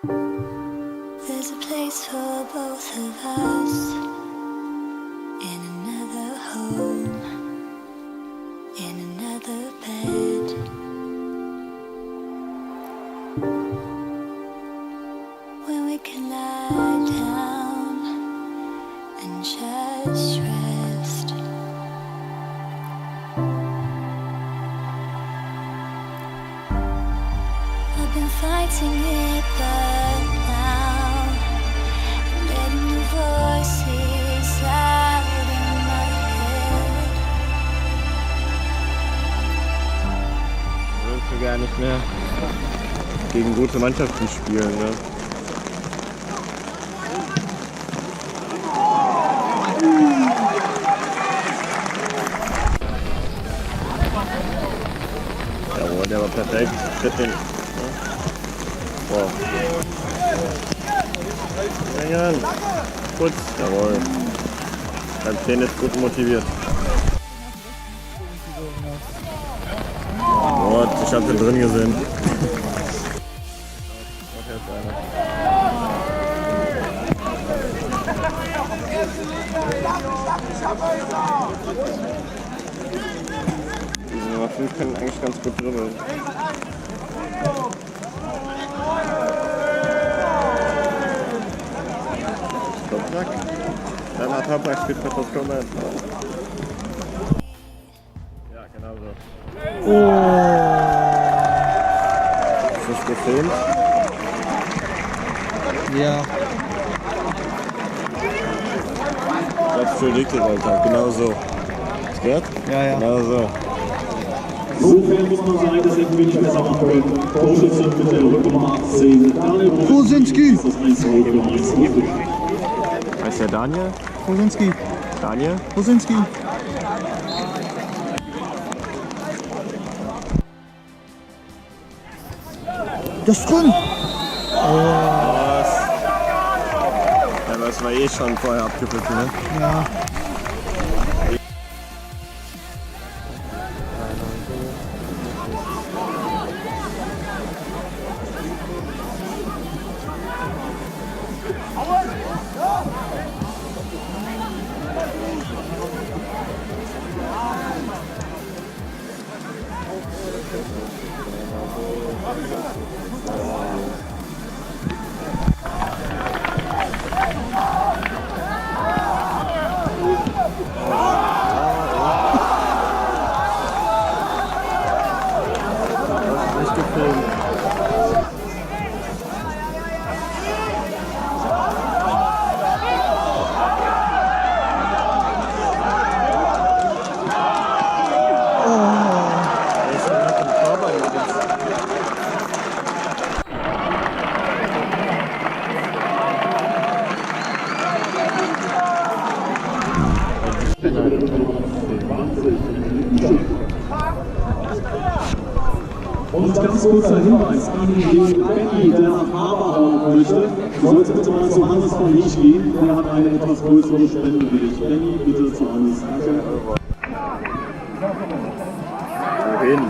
There's a place for both of us in another home, in another bed. When we can lie down and just rest. I've been fighting it, but now I'm letting the voices out in my head. Willst du gar nicht mehr gegen gute Mannschaften spielen, ne? Jawohl, der war perfekt. Tritt den. Wow. Hängen. Gut. Jawohl. Kapitän ist gut motiviert. Gott, ich hab den drin gesehen. Diese Nummer 5 können eigentlich ganz gut dribbeln. Stopp, dann hat Habe spielt für TUS Koblenz. Ja, genau so. Oh. Ist das gefilmt? Ja. Das ist für Dicke, Alter. Genau so. Ist gehört? Ja, ja. Genau so. So fair muss man sein, dass hätten wir nicht besser machen können. Torschütze mit der Rücknummer 18. Kosinski! Heißt der Daniel? Kosinski! Daniel? Kosinski! Das ist drin! Was? Ja, das war eh schon vorher abgepfiffen, ne? Ja. Und ganz kurzer Hinweis an den Benny, der nach Habe hauen möchte, sollte bitte mal zu Hannes von mich gehen, der hat eine etwas größere Spende wie ich. Benny, bitte zu Hannes. Danke. Wohin?